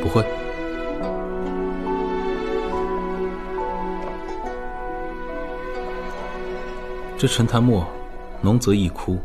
不会。这沉檀墨，浓则易枯。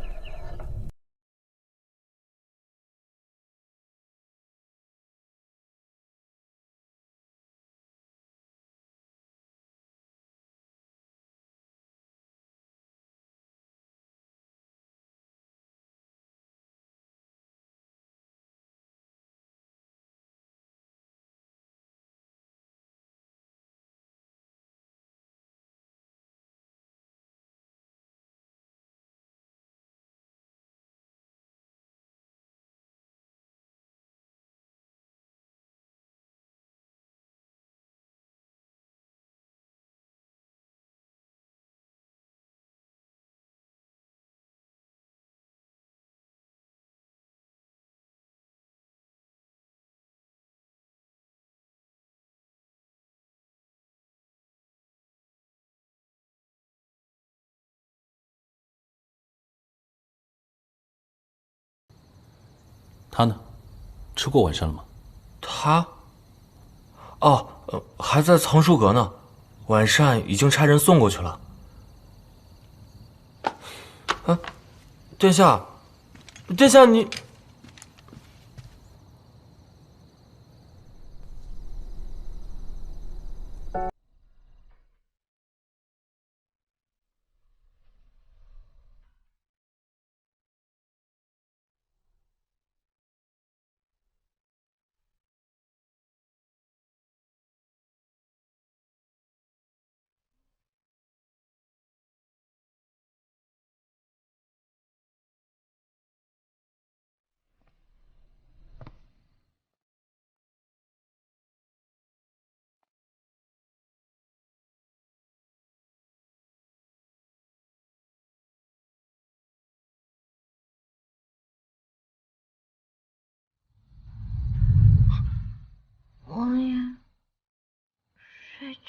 他呢？吃过晚膳了吗？他？哦，还在藏书阁呢，晚膳已经差人送过去了。啊，殿下，殿下你。王爷，睡觉。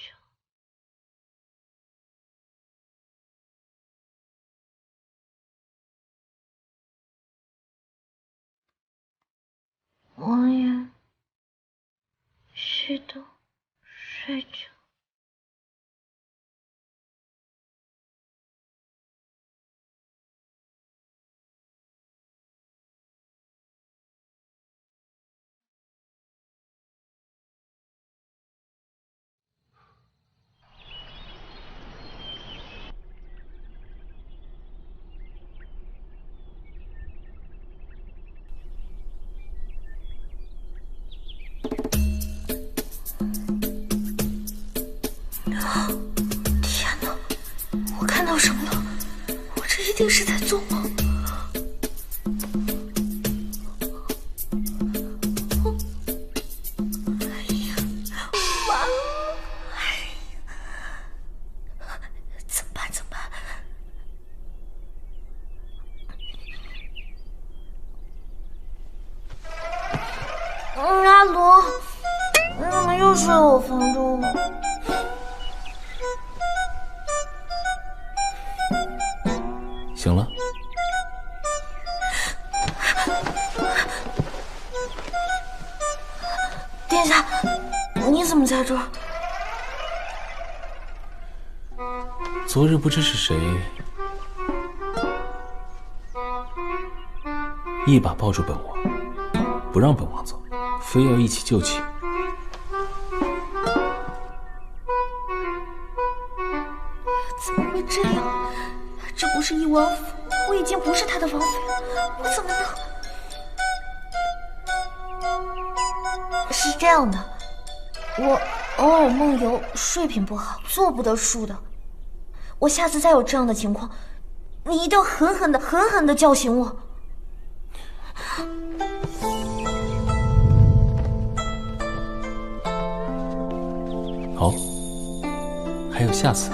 王爷，是的，睡着。天哪，我看到什么了？我这一定是在做梦。阿罗，你怎么又睡我房中了？醒了？殿下，你怎么在这儿？昨日不知是谁，一把抱住本王，不让本王走，非要一起救起。怎么会这样？这不是一王府，我已经不是他的王妃了，我怎么能……是这样的，我偶尔梦游，睡品不好，做不得数的。我下次再有这样的情况，你一定要狠狠的叫醒我。好，还有下次。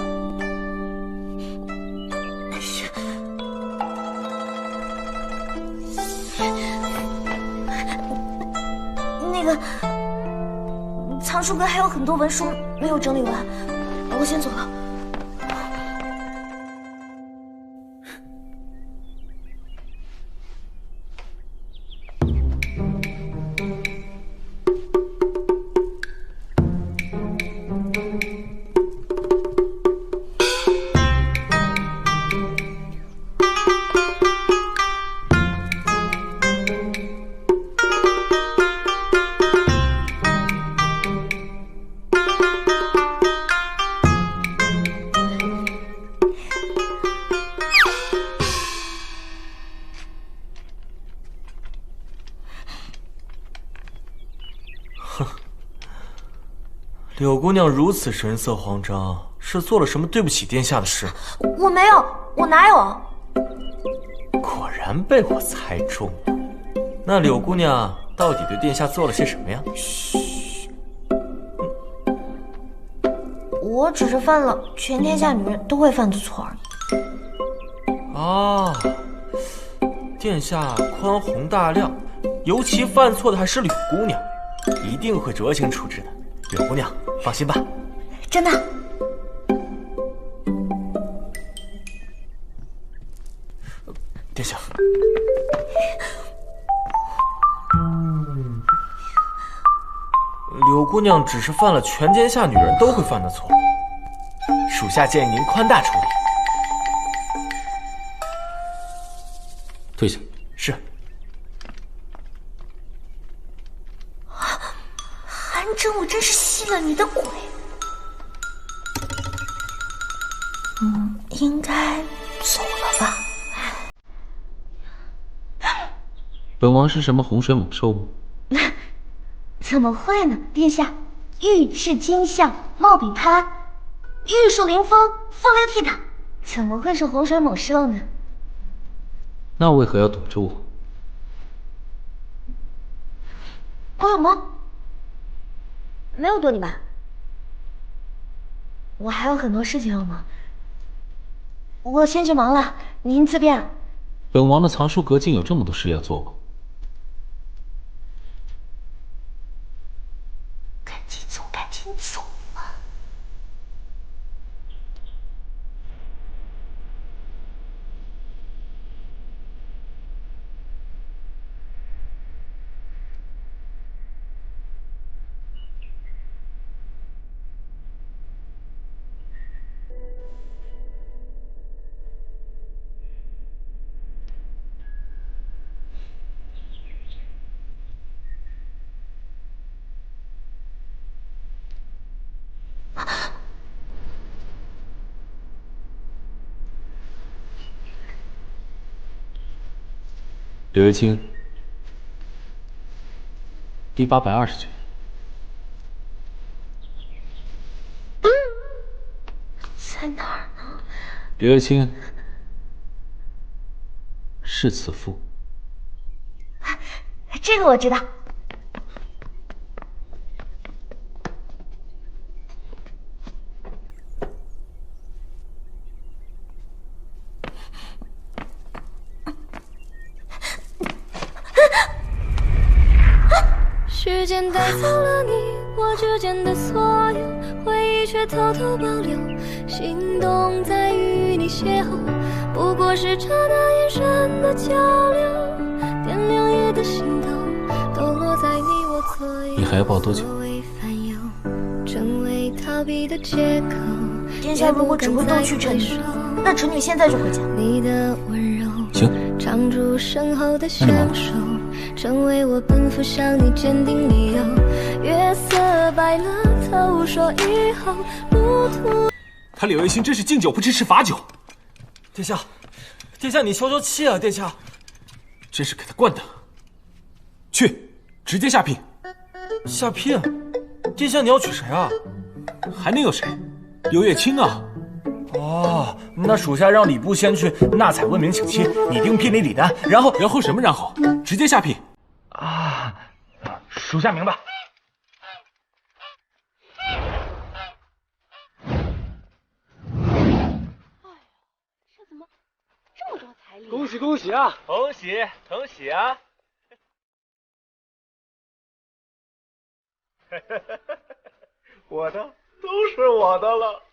那个藏书阁还有很多文书没有整理完，我先走了。柳姑娘如此神色慌张，是做了什么对不起殿下的事？我没有，我哪有？果然被我猜中了。那柳姑娘到底对殿下做了些什么呀？嘘，我只是犯了全天下女人都会犯的错而已。啊，殿下宽宏大量，尤其犯错的还是柳姑娘，一定会酌情处置的。柳姑娘，放心吧。真的。殿下，柳姑娘只是犯了全天下女人都会犯的错，属下建议您宽大处理。退下。是。韩真，我真是吸了你的鬼。应该走了吧。本王是什么洪水猛兽吗？怎么会呢，殿下？玉翅金象，貌比潘安，玉树临风，风流倜傥，怎么会是洪水猛兽呢？那为何要躲着我？我有吗？没有躲你吧？我还有很多事情要忙，我先去忙了，您自便。本王的藏书阁竟有这么多事要做吗？赶紧走，赶紧走啊！柳月清，第820卷。在哪儿呢？柳月清，是此赋。这个我知道。时间带走了你我之间的所有，回忆却偷偷保留，心动在与你邂逅，不过是刹那眼神的交流，点亮夜的心头，都落在你我左右。你还要抱多久？成为逃避的借口。殿下如果只会逗趣臣女，那臣女现在就回家。你的温柔，行，长驻身后的相守，成为我奔赴向你坚定理由。月色白了头，说以后路途。他柳月心真是敬酒不吃吃罚酒。殿下，殿下你消消气啊！殿下，真是给他惯的。去，直接下聘。下聘？殿下你要娶谁啊？还能有谁？柳月清啊。哦，那属下让礼部先去纳采问名请期，拟定聘礼礼单，然后什么然后？直接下聘。啊，属下明白。这怎么这么多彩礼？恭喜恭喜啊！恭喜恭喜啊！我的都是我的了。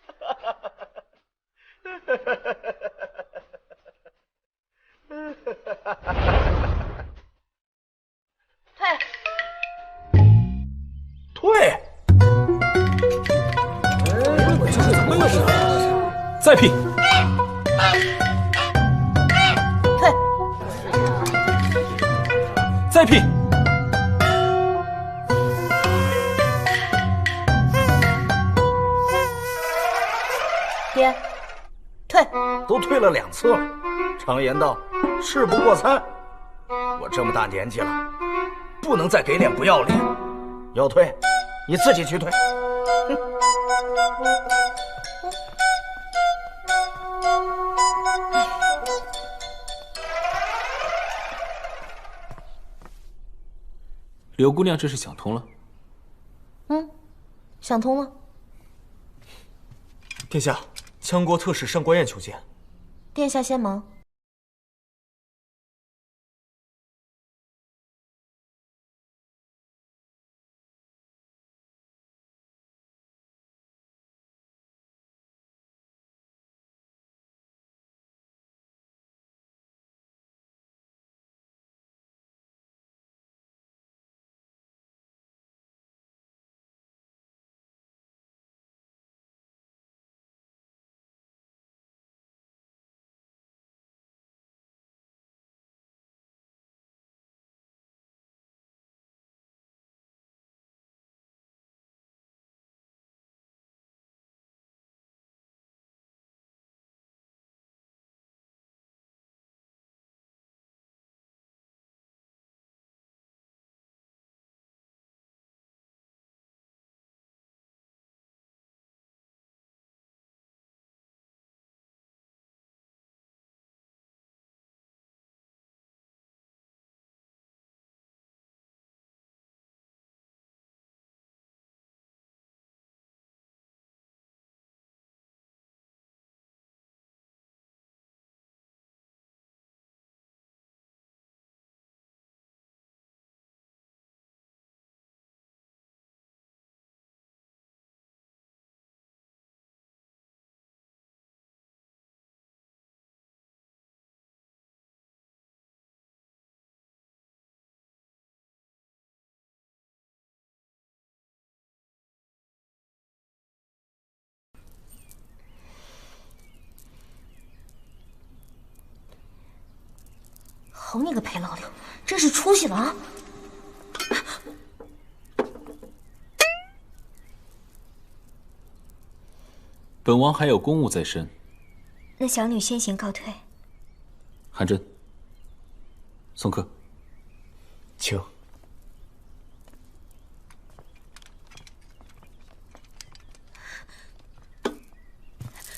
退。再聘。退。再聘。爹，退。都退了2次了。常言道，事不过3。我这么大年纪了，不能再给脸不要脸。要退，你自己去退。柳姑娘这是想通了？想通了。殿下，羌国特使上官燕求见。殿下先忙。好你个裴老六，真是出息了啊！本王还有公务在身，那小女先行告退。韩真，送客。请。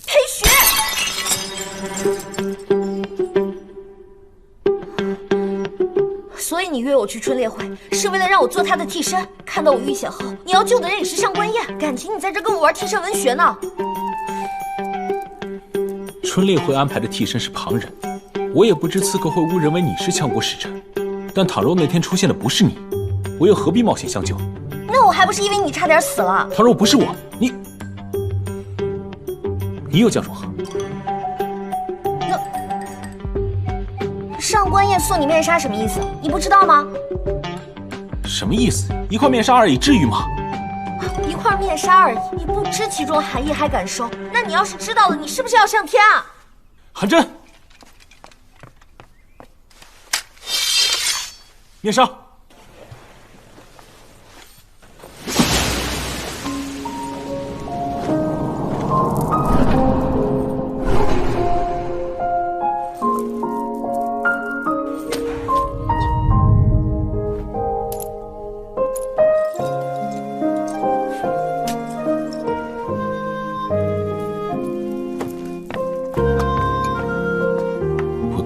裴雪，所以你约我去春猎会，是为了让我做他的替身。看到我遇险后，你要救的人也是上官燕，感情你在这跟我玩替身文学呢？春猎会安排的替身是旁人，我也不知刺客会误认为你是羌国使者。但倘若那天出现的不是你，我又何必冒险相救？那我还不是因为你差点死了？倘若不是我，你又将如何？上官燕送你面纱什么意思？你不知道吗？什么意思？一块面纱而已，至于吗？一块面纱而已，你不知其中含义还敢收？那你要是知道了，你是不是要上天啊？韩真，面纱。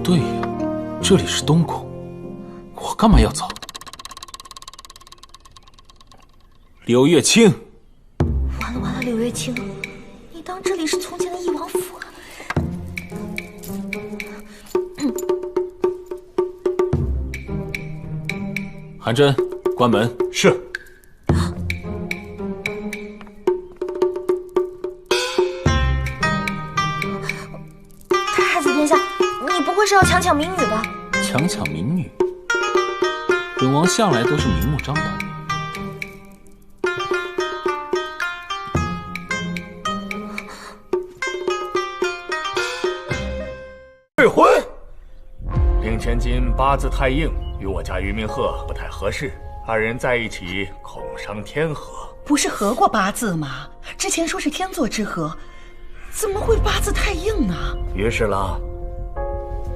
对呀，这里是东宫，我干嘛要走？柳月清，完了，柳月清，你当这里是从前的翼王府啊？韩真，关门。是。太子殿下，你不会是要强抢民女吧？强抢民女，本王向来都是明目张胆。退婚。令千金八字太硬，与我家于明鹤不太合适，二人在一起恐伤天和。不是合过八字吗？之前说是天作之合，怎么会八字太硬呢？于侍郎，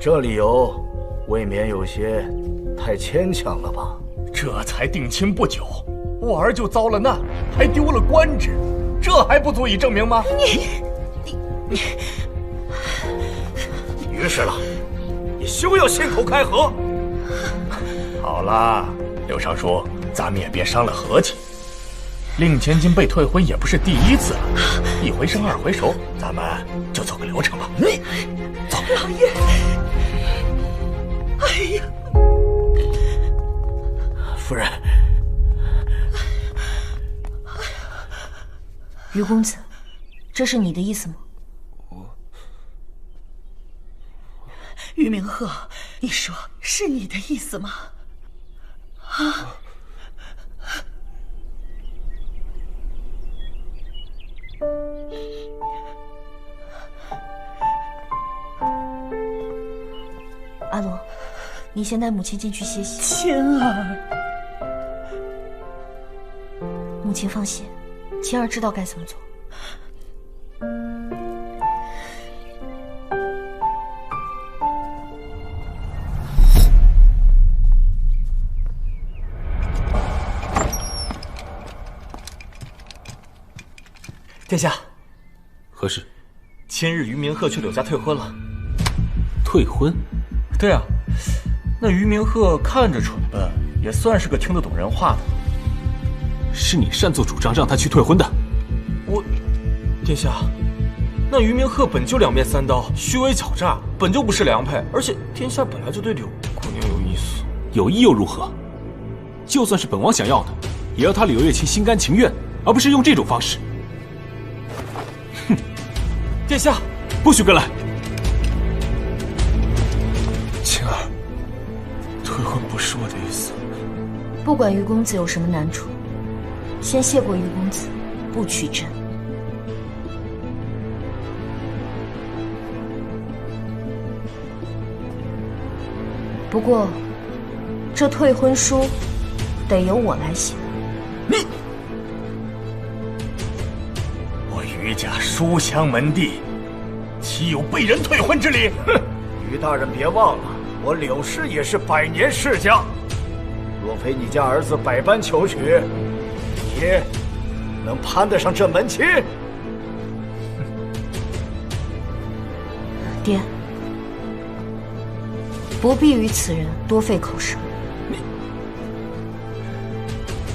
这理由未免有些太牵强了吧？这才定亲不久，我儿就遭了难，还丢了官职，这还不足以证明吗？于是了，你休要信口开河。好啦，刘尚书，咱们也别伤了和气。令千金被退婚也不是第一次了，一回生二回熟，咱们就走个流程吧。走，老爷。哎呀，夫人。于公子，这是你的意思吗？于明鹤，你说是你的意思吗？啊！阿罗，你先带母亲进去歇息。千儿，母亲放心，千儿知道该怎么做。殿下，何事？今日于明鹤去柳家退婚了。退婚？对啊，那于明鹤看着蠢笨，也算是个听得懂人话的。是你擅作主张让他去退婚的。殿下，那于明鹤本就两面三刀，虚伪狡诈，本就不是良配。而且殿下本来就对柳姑娘有意思，有意又如何？就算是本王想要的，也要他柳月清心甘情愿，而不是用这种方式。哼！殿下，不许跟来！青儿，退婚不是我的意思。不管于公子有什么难处，先谢过于公子，不取真。不过，这退婚书得由我来写。我于家书香门第，岂有被人退婚之理？哼！于大人别忘了，我柳氏也是百年世家。若非你家儿子百般求娶，你能攀得上这门亲？爹，不必与此人多费口舌。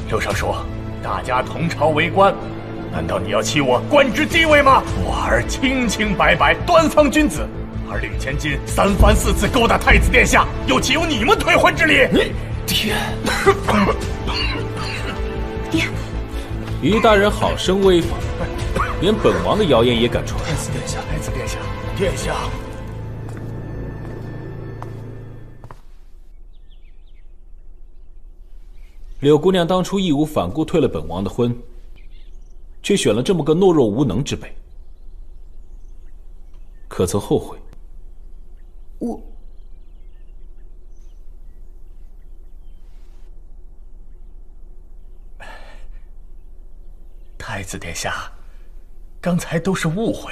刘尚书，大家同朝为官，难道你要欺我官职地位吗？我儿清清白白，端方君子，而令千金三番四次勾搭太子殿下，又岂有你们退婚之理？爹，爹，于大人好生威风，连本王的谣言也敢传。太子殿下，太子殿下，殿下。柳姑娘当初义无反顾退了本王的婚，却选了这么个懦弱无能之辈，可曾后悔？太子殿下，刚才都是误会，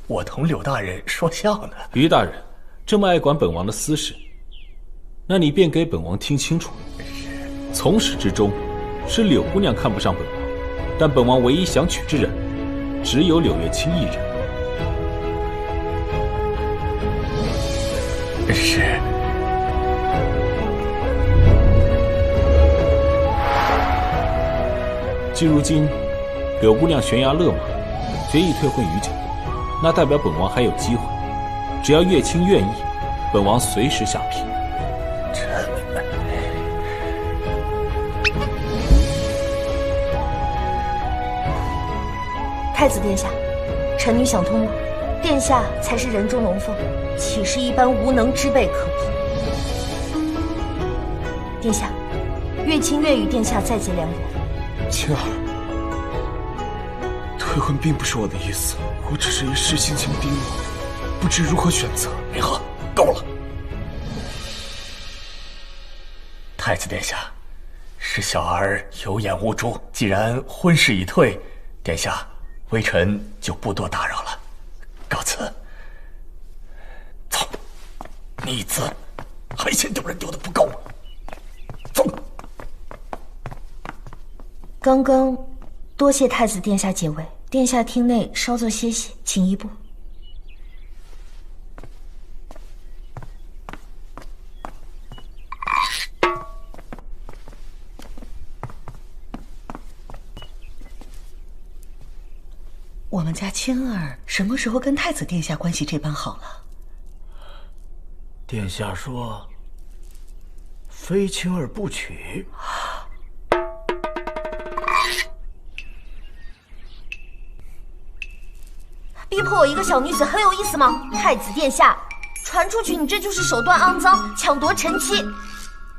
我同柳大人说笑呢。于大人这么爱管本王的私事，那你便给本王听清楚。从始至终，是柳姑娘看不上本王，但本王唯一想娶之人，只有柳月清一人。是。既如今，柳姑娘悬崖勒马，决意退婚于家，那代表本王还有机会。只要月清愿意，本王随时下聘。太子殿下，臣女想通了，殿下才是人中龙凤，岂是一般无能之辈可比？殿下，月清愿与殿下再结良缘。青儿，退婚并不是我的意思，我只是一时心情低落，不知如何选择。明鹤，够了！太子殿下，是小儿有眼无珠，既然婚事已退，殿下。微臣就不多打扰了，告辞。走，逆子，还嫌丢人丢的不够吗？走。刚刚多谢太子殿下解围，殿下厅内稍作歇息，请移步。我们家青儿什么时候跟太子殿下关系这般好了？殿下说，非青儿不娶。逼迫我一个小女子很有意思吗？太子殿下，传出去你这就是手段肮脏，抢夺臣妻。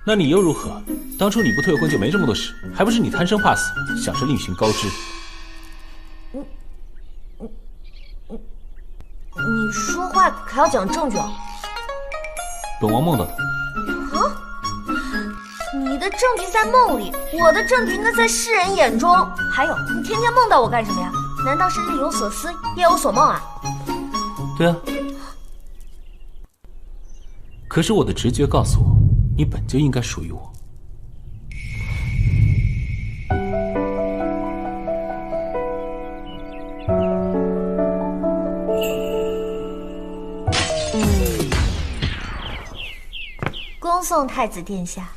那你又如何？当初你不退婚就没这么多事，还不是你贪生怕死，想着另寻高枝。你说话可要讲证据啊！本王梦到的。啊？你的证据在梦里，我的证据那在世人眼中。还有，你天天梦到我干什么呀？难道是日有所思，夜有所梦啊？对啊。可是我的直觉告诉我，你本就应该属于我。恭送太子殿下。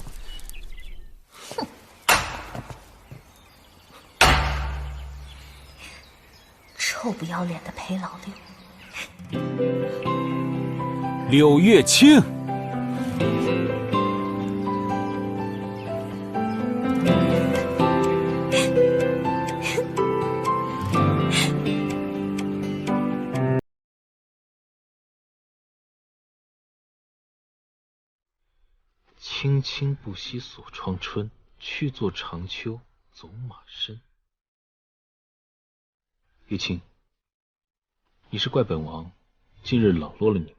哼，臭不要脸的裴老六。柳月清。青青不惜锁窗春，去作长秋走马深。玉清，你是怪本王近日冷落了你吗？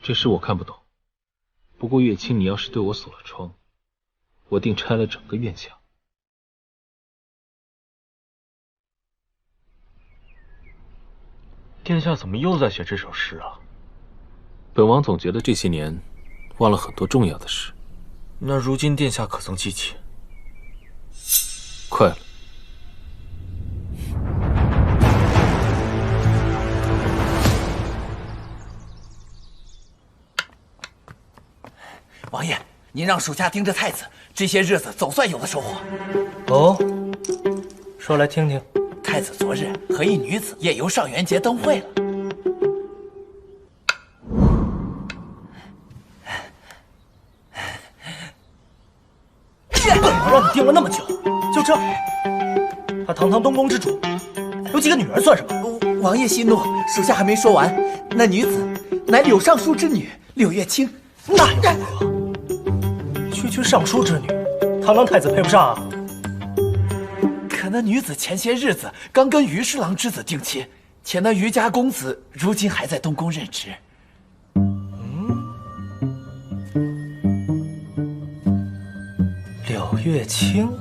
这事我看不懂。不过月清，你要是对我锁了窗，我定拆了整个院墙。殿下怎么又在写这首诗啊？本王总觉得这些年忘了很多重要的事。那如今殿下可曾记起？快了。王爷，您让属下盯着太子，这些日子总算有了收获。哦，说来听听。太子昨日和一女子夜游上元节灯会了。本王让你盯了那么久，就这？他堂堂东宫之主，有几个女儿算什么？王爷息怒，属下还没说完。那女子乃柳尚书之女柳月清。那又如何？区尚书之女，堂堂太子配不上啊！可那女子前些日子刚跟于侍郎之子定亲，且那于家公子如今还在东宫任职。柳月清，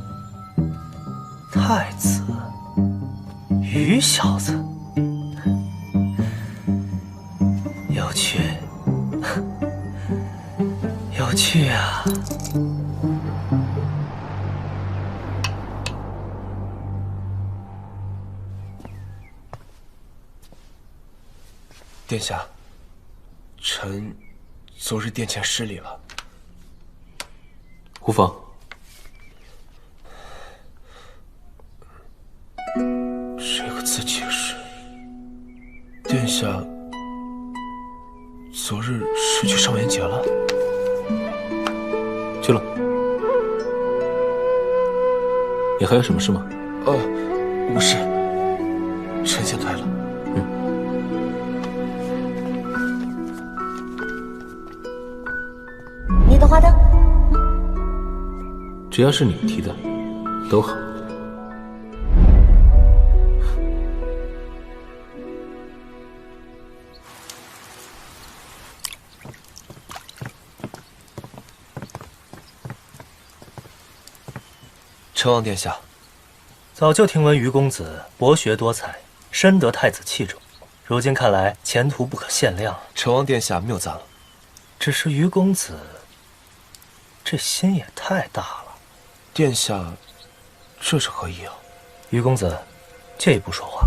太子，于小子，有趣，有趣啊！殿下，臣昨日殿前失礼了。无妨。这个字解释，殿下昨日是去上元节了？去了。你还有什么事吗？无事，臣先退了。你的花灯，只要是你提的，都好。承望殿下。早就听闻于公子博学多才，深得太子器重，如今看来前途不可限量。承望殿下谬赞了。只是于公子这心也太大了。殿下，这是何意啊？于公子，借一步说话。